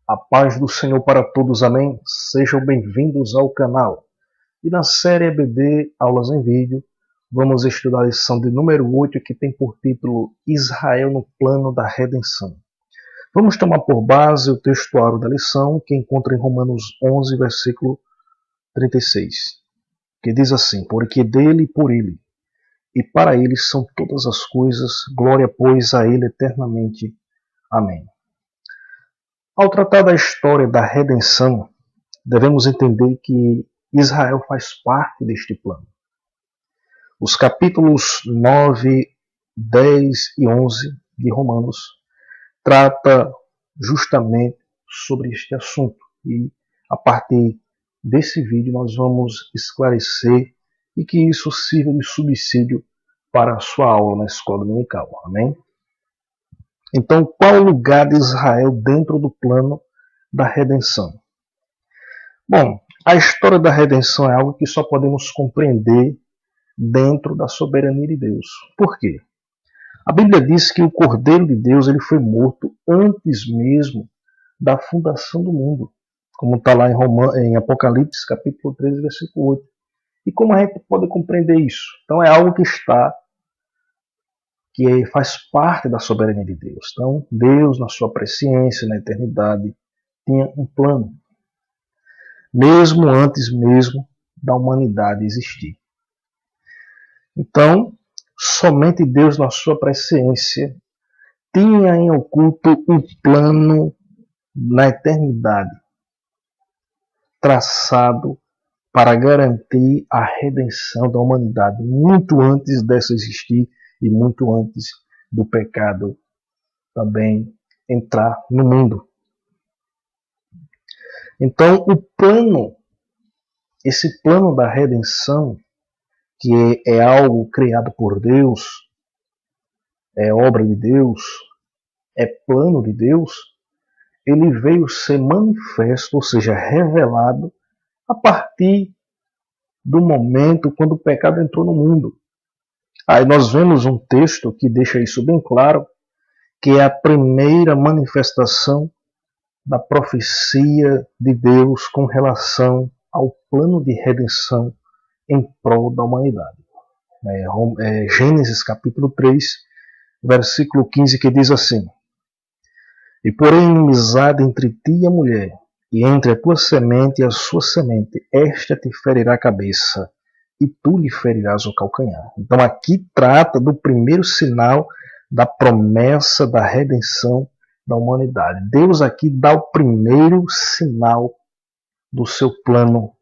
A paz do Senhor para todos, amém? Sejam bem-vindos ao canal. E na série EBD Aulas em Vídeo, vamos estudar a lição de número 8, que tem por título Israel no Plano da Redenção. Vamos tomar por base o textuário da lição, que encontra em Romanos 11, versículo 36, que diz assim: Porque dele e por ele, e para ele são todas as coisas, glória, pois, a ele eternamente. Amém. Ao tratar da história da redenção, devemos entender que Israel faz parte deste plano. Os capítulos 9, 10 e 11 de Romanos trata justamente sobre este assunto. E a partir desse vídeo nós vamos esclarecer e que isso sirva de subsídio para a sua aula na escola dominical. Amém? Então, qual o lugar de Israel dentro do plano da redenção? Bom, a história da redenção é algo que só podemos compreender dentro da soberania de Deus. Por quê? A Bíblia diz que o Cordeiro de Deus ele foi morto antes mesmo da fundação do mundo, como está lá em Apocalipse, capítulo 13, versículo 8. E como a gente pode compreender isso? Então é algo que faz parte da soberania de Deus. Então, Deus, na sua presciência, na eternidade, tinha um plano, mesmo antes mesmo da humanidade existir. Então, somente Deus, na sua presciência, tinha em oculto um plano na eternidade, traçado para garantir a redenção da humanidade, muito antes dessa existir e muito antes do pecado também entrar no mundo. Então, esse plano da redenção, que é algo criado por Deus, é obra de Deus, é plano de Deus, ele veio ser manifesto, ou seja, revelado, a partir do momento quando o pecado entrou no mundo. Aí nós vemos um texto que deixa isso bem claro, que é a primeira manifestação da profecia de Deus com relação ao plano de redenção em prol da humanidade. Gênesis capítulo 3, versículo 15, que diz assim: E porém inimizade entre ti e a mulher, e entre a tua semente e a sua semente, esta te ferirá a cabeça, e tu lhe ferirás o calcanhar. Então aqui trata do primeiro sinal da promessa da redenção da humanidade. Deus aqui dá o primeiro sinal do seu plano,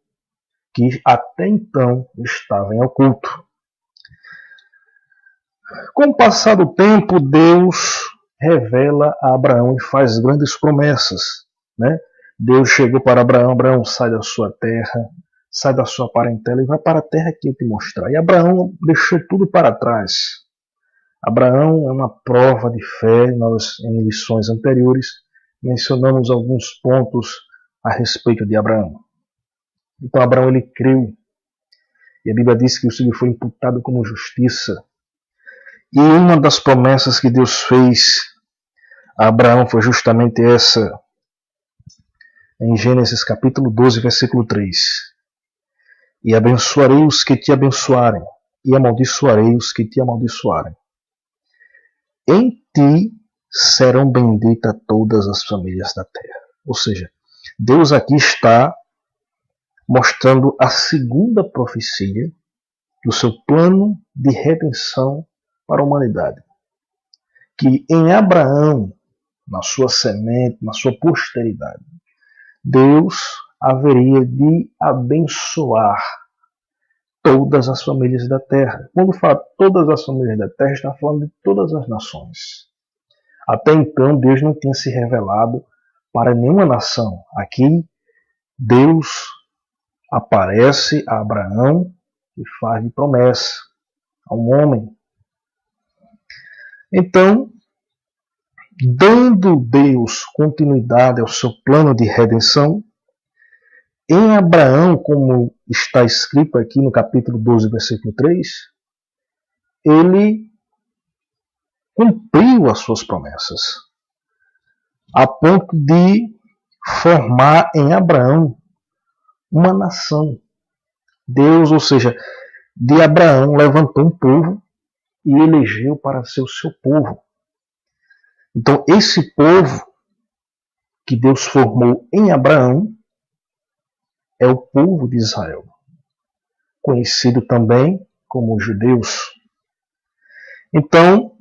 que até então estava em oculto. Com o passar do tempo, Deus revela a Abraão e faz grandes promessas, né? Deus chegou para Abraão: Abraão, sai da sua terra, sai da sua parentela e vai para a terra que eu te mostrar. E Abraão deixou tudo para trás. Abraão é uma prova de fé. Nós, em lições anteriores, mencionamos alguns pontos a respeito de Abraão. Então Abraão ele creu, e a Bíblia diz que isso lhe foi imputado como justiça. E uma das promessas que Deus fez a Abraão foi justamente essa, em Gênesis capítulo 12, versículo 3. E abençoarei os que te abençoarem, e amaldiçoarei os que te amaldiçoarem. Em ti serão benditas todas as famílias da terra. Ou seja, Deus aqui está mostrando a segunda profecia do seu plano de redenção para a humanidade. Que em Abraão, na sua semente, na sua posteridade, Deus haveria de abençoar todas as famílias da terra. Quando fala todas as famílias da terra, está falando de todas as nações. Até então, Deus não tinha se revelado para nenhuma nação. Aqui, Deus aparece a Abraão e faz de promessa a um homem. Então, dando Deus continuidade ao seu plano de redenção, em Abraão, como está escrito aqui no capítulo 12, versículo 3, ele cumpriu as suas promessas, a ponto de formar em Abraão uma nação. Deus, ou seja, de Abraão levantou um povo e elegeu para ser o seu povo. Então, esse povo que Deus formou em Abraão é o povo de Israel, conhecido também como judeus. Então,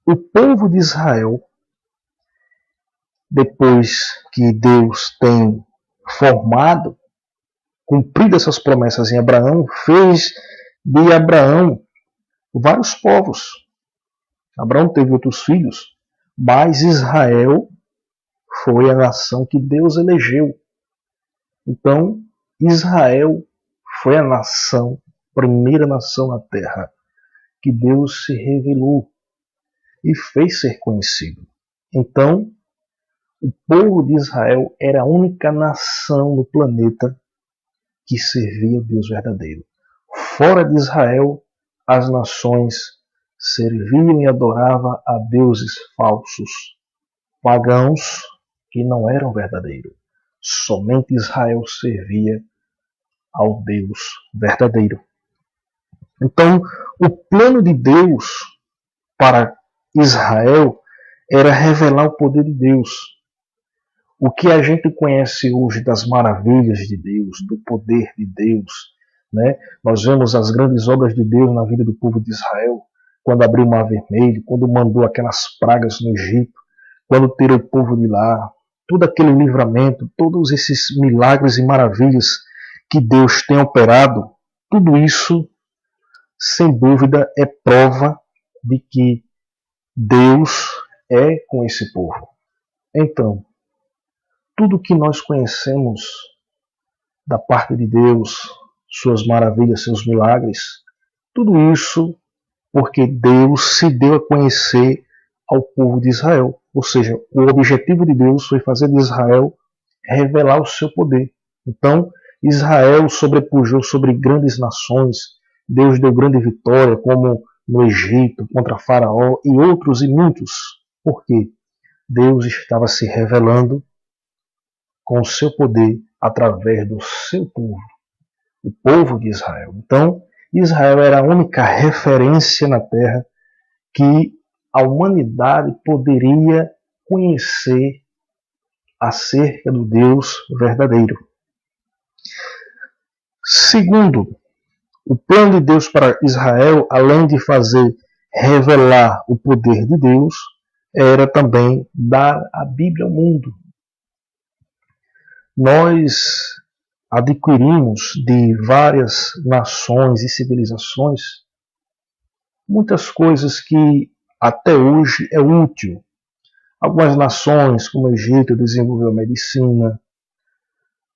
o povo de Israel, depois que Deus tem formado, cumprido essas promessas em Abraão, fez de Abraão vários povos. Abraão teve outros filhos, mas Israel foi a nação que Deus elegeu. Então, Israel foi a nação, primeira nação na terra, que Deus se revelou e fez ser conhecido. Então, o povo de Israel era a única nação no planeta que servia o Deus verdadeiro. Fora de Israel, as nações serviam e adoravam a deuses falsos, pagãos que não eram verdadeiros. Somente Israel servia ao Deus verdadeiro. Então, o plano de Deus para Israel era revelar o poder de Deus. O que a gente conhece hoje das maravilhas de Deus, do poder de Deus, né? Nós vemos as grandes obras de Deus na vida do povo de Israel, quando abriu o Mar Vermelho, quando mandou aquelas pragas no Egito, quando tirou o povo de lá, todo aquele livramento, todos esses milagres e maravilhas que Deus tem operado, tudo isso, sem dúvida, é prova de que Deus é com esse povo. Então, tudo que nós conhecemos da parte de Deus, suas maravilhas, seus milagres, tudo isso porque Deus se deu a conhecer ao povo de Israel. Ou seja, o objetivo de Deus foi fazer de Israel revelar o seu poder. Então, Israel sobrepujou sobre grandes nações, Deus deu grande vitória, como no Egito, contra Faraó e outros e muitos. Por quê? Deus estava se revelando com o seu poder através do seu povo, o povo de Israel. Então, Israel era a única referência na terra que a humanidade poderia conhecer acerca do Deus verdadeiro. Segundo, o plano de Deus para Israel, além de fazer revelar o poder de Deus, era também dar a Bíblia ao mundo. Nós adquirimos de várias nações e civilizações muitas coisas que até hoje é útil. Algumas nações, como o Egito, desenvolveu a medicina,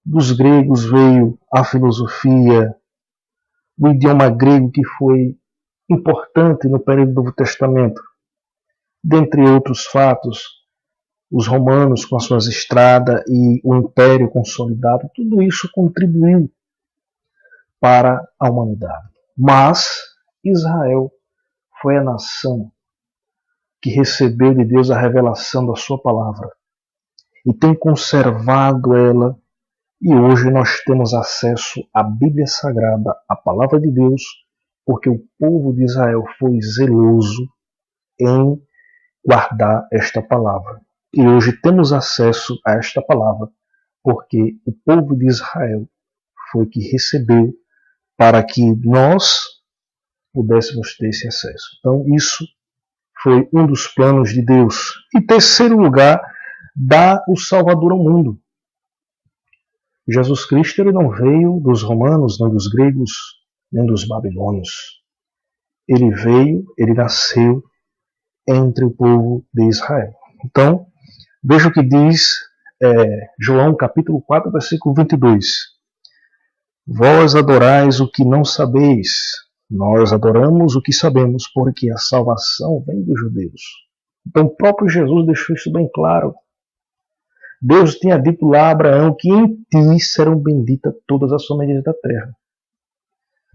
dos gregos veio a filosofia, o idioma grego que foi importante no período do Novo Testamento. Dentre outros fatos, os romanos com as suas estradas e o império consolidado, tudo isso contribuiu para a humanidade. Mas Israel foi a nação que recebeu de Deus a revelação da sua palavra e tem conservado ela, e hoje nós temos acesso à Bíblia Sagrada, à palavra de Deus, porque o povo de Israel foi zeloso em guardar esta palavra. E hoje temos acesso a esta palavra, porque o povo de Israel foi que recebeu para que nós pudéssemos ter esse acesso. Então, isso foi um dos planos de Deus. Em terceiro lugar, dar o Salvador ao mundo. Jesus Cristo ele não veio dos romanos, nem dos gregos, nem dos babilônios. Ele veio, ele nasceu entre o povo de Israel. Então, veja o que diz João capítulo 4, versículo 22. Vós adorais o que não sabeis, nós adoramos o que sabemos, porque a salvação vem dos judeus. Então o próprio Jesus deixou isso bem claro. Deus tinha dito lá a Abraão que em ti serão benditas todas as famílias da terra.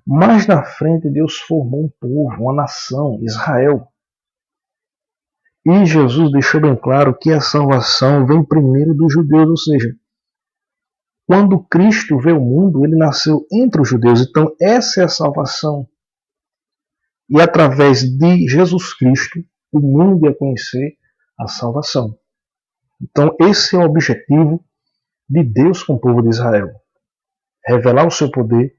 Mais na frente Deus formou um povo, uma nação, Israel. E Jesus deixou bem claro que a salvação vem primeiro dos judeus, ou seja, quando Cristo veio ao mundo, ele nasceu entre os judeus. Então essa é a salvação. E através de Jesus Cristo, o mundo ia conhecer a salvação. Então esse é o objetivo de Deus com o povo de Israel. Revelar o seu poder,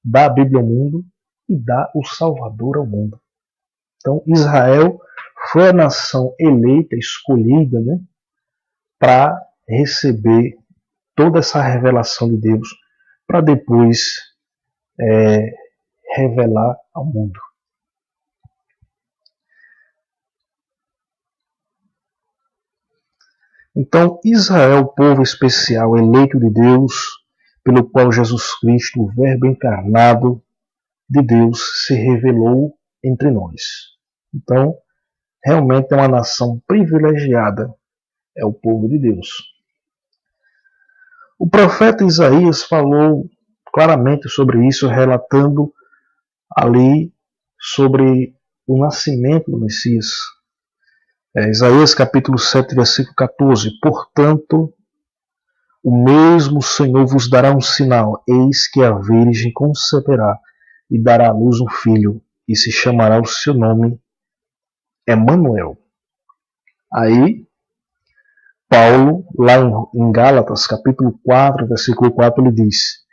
dar a Bíblia ao mundo e dar o Salvador ao mundo. Então Israel foi a nação eleita, escolhida, né, para receber toda essa revelação de Deus, para depois revelar ao mundo. Então Israel, povo especial, eleito de Deus, pelo qual Jesus Cristo, o Verbo encarnado de Deus, se revelou entre nós. Então, realmente é uma nação privilegiada, é o povo de Deus. O profeta Isaías falou claramente sobre isso, relatando ali sobre o nascimento do Messias. Isaías capítulo 7, versículo 14. Portanto, o mesmo Senhor vos dará um sinal, eis que a Virgem conceberá e dará à luz um filho, e se chamará o seu nome Emanuel. Aí, Paulo, lá em Gálatas, capítulo 4, versículo 4, ele diz: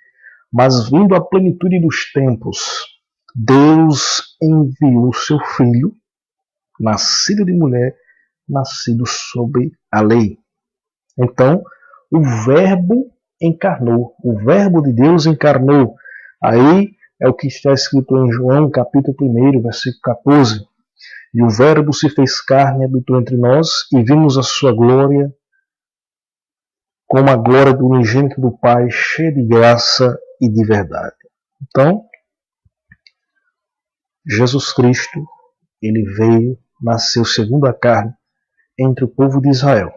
mas vindo a plenitude dos tempos, Deus enviou o seu filho, nascido de mulher, nascido sob a lei. Então, o Verbo encarnou, o Verbo de Deus encarnou. Aí é o que está escrito em João, capítulo 1, versículo 14. E o Verbo se fez carne e habitou entre nós, e vimos a sua glória, como a glória do unigênito do Pai, cheia de graça e de verdade. Então, Jesus Cristo, ele veio, nasceu segundo a carne, entre o povo de Israel.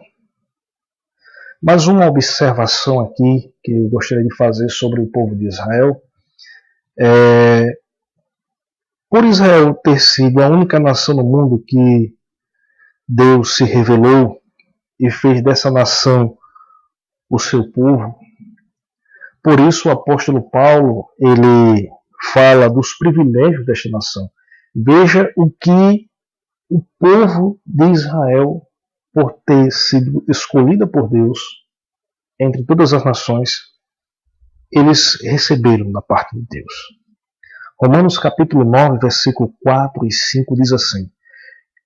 Mas uma observação aqui que eu gostaria de fazer sobre o povo de Israel por Israel ter sido a única nação no mundo que Deus se revelou e fez dessa nação o seu povo, por isso o apóstolo Paulo ele fala dos privilégios desta nação. Veja o que o povo de Israel, por ter sido escolhida por Deus entre todas as nações, eles receberam da parte de Deus. Romanos capítulo 9, versículo 4 e 5 diz assim: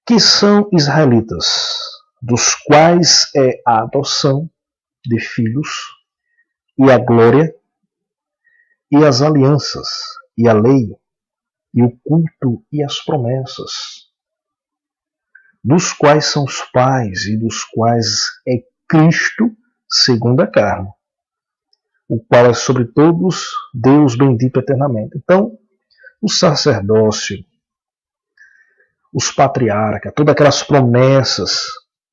que são israelitas, dos quais é a adoção de filhos, e a glória, e as alianças, e a lei, e o culto, e as promessas, dos quais são os pais, e dos quais é Cristo, segundo a carne, o qual é sobre todos Deus bendito eternamente. Então, o sacerdócio, os patriarcas, todas aquelas promessas,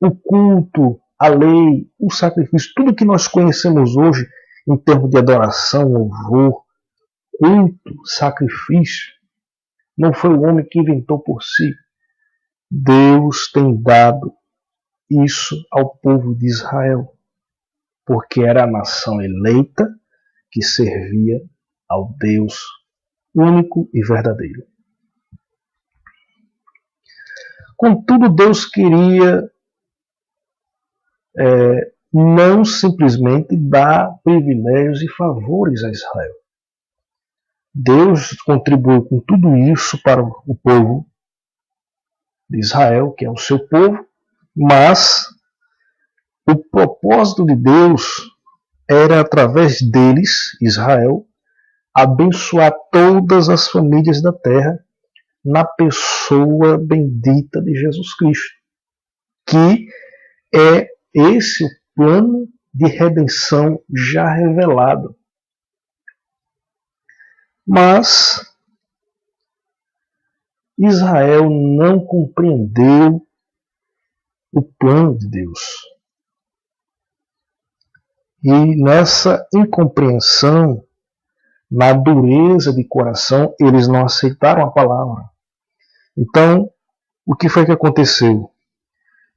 o culto, a lei, o sacrifício, tudo que nós conhecemos hoje em termos de adoração, louvor, culto, sacrifício, não foi o homem que inventou por si. Deus tem dado isso ao povo de Israel, porque era a nação eleita que servia ao Deus único e verdadeiro. Contudo, Deus queria não simplesmente dar privilégios e favores a Israel. Deus contribuiu com tudo isso para o povo de Israel, que é o seu povo, mas o propósito de Deus era, através deles, Israel, abençoar todas as famílias da terra na pessoa bendita de Jesus Cristo, que é esse o plano de redenção já revelado. Mas Israel não compreendeu o plano de Deus. E nessa incompreensão, na dureza de coração, eles não aceitaram a palavra. Então, o que foi que aconteceu?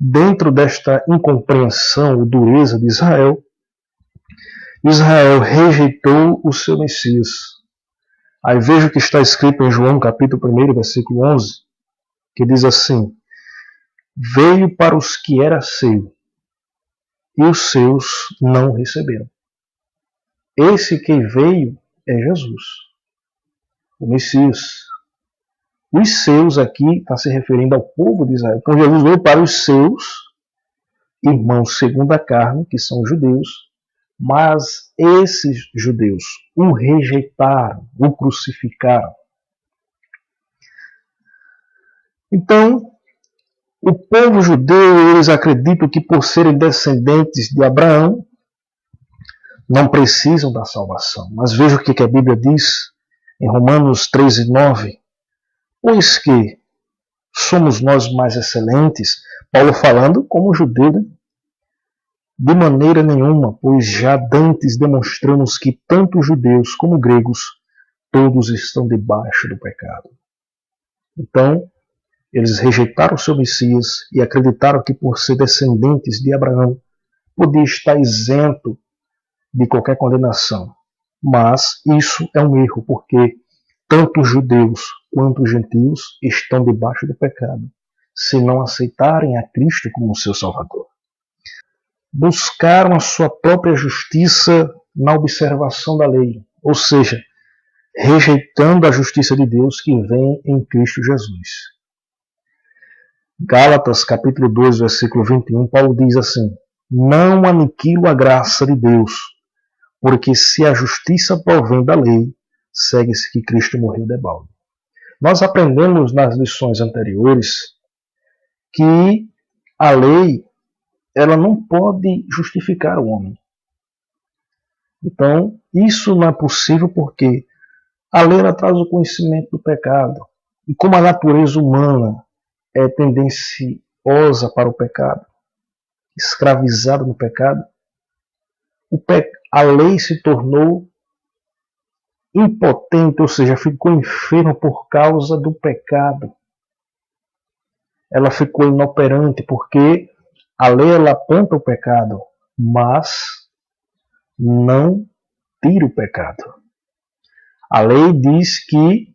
dentro desta incompreensão ou dureza de Israel, Israel rejeitou o seu Messias. Aí veja o que está escrito em João capítulo 1, versículo 11, que diz assim: veio para os que era seu, e os seus não receberam. Esse que veio é Jesus, o Messias. Os seus aqui está se referindo ao povo de Israel. Então Jesus veio para os seus irmãos segundo a carne, que são os judeus, mas esses judeus o rejeitaram, o crucificaram. Então, o povo judeu, eles acreditam que por serem descendentes de Abraão, não precisam da salvação. Mas veja o que a Bíblia diz em Romanos 13:9. Pois que somos nós mais excelentes, Paulo falando como judeu, né? De maneira nenhuma, pois já dantes demonstramos que tanto judeus como gregos, todos estão debaixo do pecado. Então, eles rejeitaram o seu Messias e acreditaram que por ser descendentes de Abraão, podia estar isento de qualquer condenação. Mas isso é um erro, porque tanto os judeus quanto os gentios estão debaixo do pecado, se não aceitarem a Cristo como seu Salvador. Buscaram a sua própria justiça na observação da lei, ou seja, rejeitando a justiça de Deus que vem em Cristo Jesus. Gálatas capítulo 2, versículo 21, Paulo diz assim: não aniquilo a graça de Deus, porque se a justiça provém da lei, segue-se que Cristo morreu debalde. Nós aprendemos nas lições anteriores que a lei ela não pode justificar o homem. Então, isso não é possível porque a lei ela traz o conhecimento do pecado. E como a natureza humana é tendenciosa para o pecado, escravizada no pecado, a lei se tornou impotente, ou seja, ficou enferma por causa do pecado. Ela ficou inoperante porque a lei ela aponta o pecado, mas não tira o pecado. A lei diz que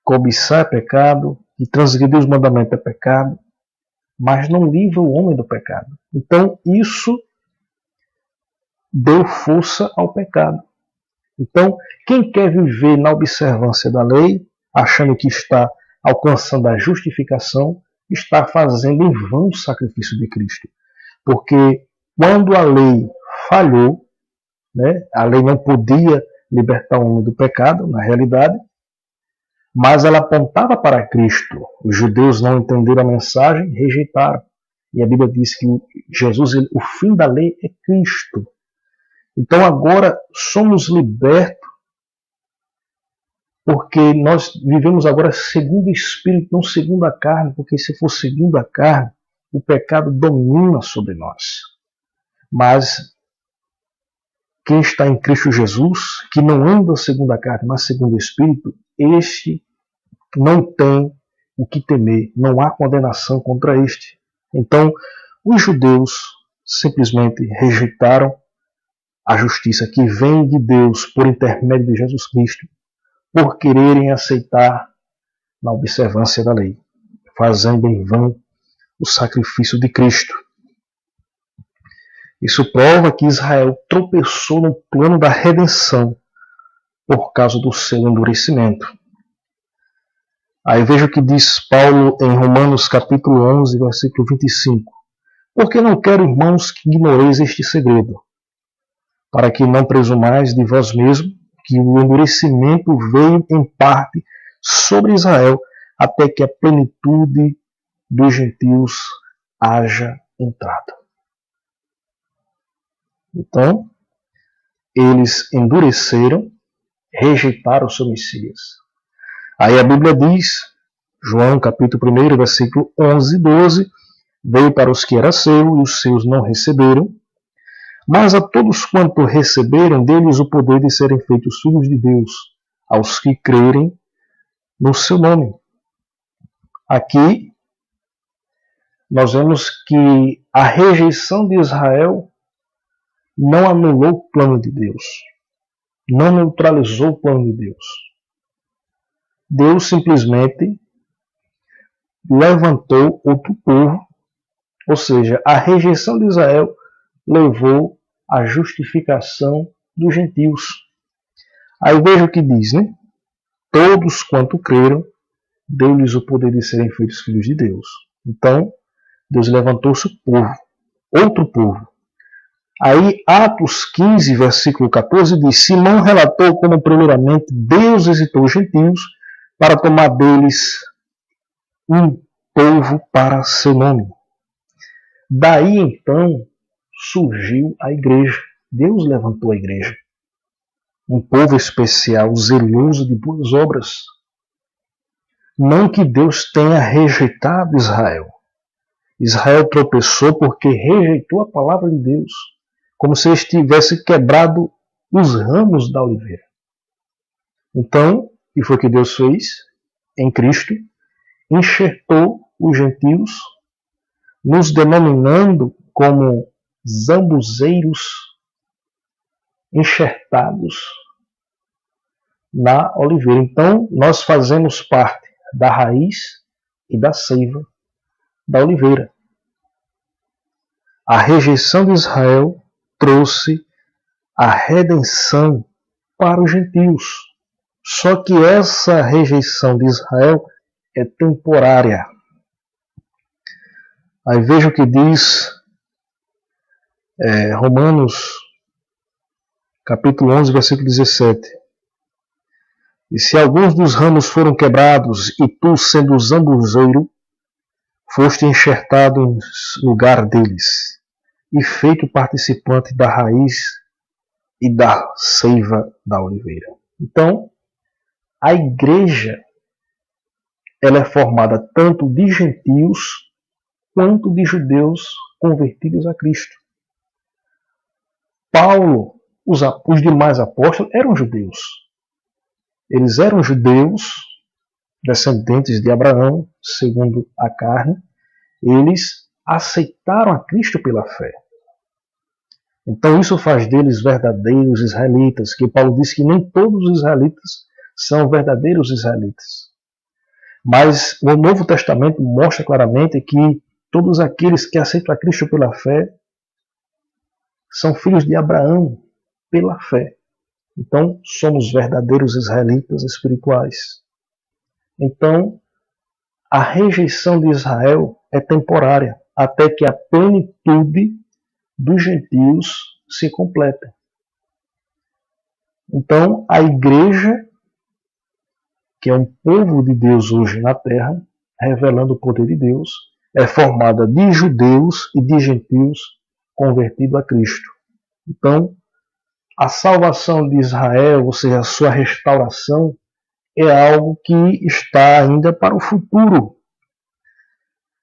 cobiçar é pecado, que transgredir os mandamentos é pecado, mas não livra o homem do pecado. Então isso deu força ao pecado. Então, quem quer viver na observância da lei, achando que está alcançando a justificação, está fazendo em vão o sacrifício de Cristo. Porque quando a lei falhou, né, a lei não podia libertar o homem do pecado, na realidade, mas ela apontava para Cristo. Os judeus não entenderam a mensagem, rejeitaram. E a Bíblia diz que Jesus, o fim da lei é Cristo. Então agora somos libertos porque nós vivemos agora segundo o Espírito, não segundo a carne, porque se for segundo a carne, o pecado domina sobre nós. Mas quem está em Cristo Jesus, que não anda segundo a carne, mas segundo o Espírito, este não tem o que temer, não há condenação contra este. Então, os judeus simplesmente rejeitaram a justiça que vem de Deus por intermédio de Jesus Cristo, por quererem aceitar na observância da lei, fazendo em vão o sacrifício de Cristo. Isso prova que Israel tropeçou no plano da redenção por causa do seu endurecimento. Aí veja o que diz Paulo em Romanos capítulo 11, versículo 25. Porque não quero, irmãos, que ignoreis este segredo, para que não presumais de vós mesmos que o endurecimento veio em parte sobre Israel, até que a plenitude dos gentios haja entrado. Então, eles endureceram, rejeitaram o seu Messias. Aí a Bíblia diz, João capítulo 1, versículo 11 e 12, veio para os que era seu, e os seus não receberam, mas a todos quanto receberam, deles o poder de serem feitos filhos de Deus, aos que crerem no seu nome. Aqui, nós vemos que a rejeição de Israel não anulou o plano de Deus, não neutralizou o plano de Deus. Deus simplesmente levantou outro povo, ou seja, a rejeição de Israel levou à justificação dos gentios. Aí veja o que diz, né? Todos quanto creram, deu-lhes o poder de serem feitos filhos de Deus. Então, Deus levantou-se o povo, outro povo. Aí, Atos 15, versículo 14, diz: Simão relatou como primeiramente Deus visitou os gentios para tomar deles um povo para seu nome. Daí, então, surgiu a igreja. Deus levantou a igreja. Um povo especial, zeloso de boas obras. Não que Deus tenha rejeitado Israel. Israel tropeçou porque rejeitou a palavra de Deus, como se estivesse quebrado os ramos da oliveira. Então, o que foi que Deus fez? Em Cristo, enxertou os gentios, nos denominando como zambuzeiros enxertados na oliveira. Então, nós fazemos parte da raiz e da seiva da oliveira. A rejeição de Israel trouxe a redenção para os gentios. Só que essa rejeição de Israel é temporária. Aí veja o que diz Romanos, capítulo 11, versículo 17. E se alguns dos ramos foram quebrados, e tu, sendo zambuzeiro, foste enxertado em lugar deles, e feito participante da raiz e da seiva da oliveira. Então, a igreja ela é formada tanto de gentios quanto de judeus convertidos a Cristo. Paulo, os demais apóstolos eram judeus. Eles eram judeus, descendentes de Abraão, segundo a carne. Eles aceitaram a Cristo pela fé. Então isso faz deles verdadeiros israelitas, que Paulo diz que nem todos os israelitas são verdadeiros israelitas. Mas o Novo Testamento mostra claramente que todos aqueles que aceitam a Cristo pela fé são filhos de Abraão pela fé. Então, somos verdadeiros israelitas espirituais. Então, a rejeição de Israel é temporária, até que a plenitude dos gentios se complete. Então, a igreja, que é um povo de Deus hoje na terra, revelando o poder de Deus, é formada de judeus e de gentios convertidos a Cristo. Então, a salvação de Israel, ou seja, a sua restauração, é algo que está ainda para o futuro.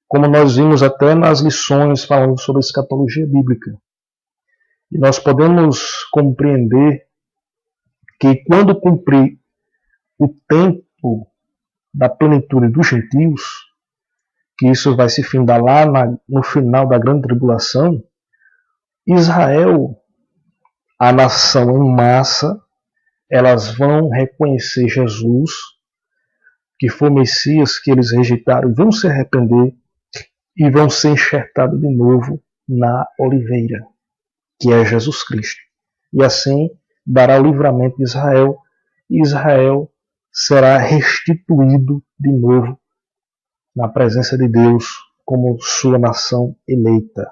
Como nós vimos até nas lições falando sobre a escatologia bíblica. E nós podemos compreender que quando cumprir o tempo da plenitude dos gentios, que isso vai se findar lá no final da grande tribulação, Israel, a nação em massa, elas vão reconhecer Jesus, que foi o Messias que eles rejeitaram, vão se arrepender e vão ser enxertados de novo na oliveira, que é Jesus Cristo. E assim dará o livramento de Israel, e Israel será restituído de novo na presença de Deus como sua nação eleita.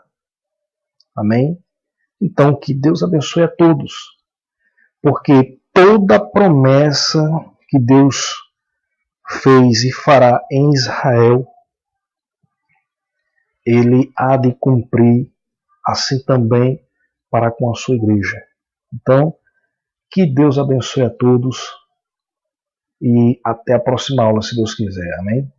Amém? Então, que Deus abençoe a todos, porque toda promessa que Deus fez e fará em Israel, Ele há de cumprir assim também para com a sua igreja. Então, que Deus abençoe a todos e até a próxima aula, se Deus quiser. Amém?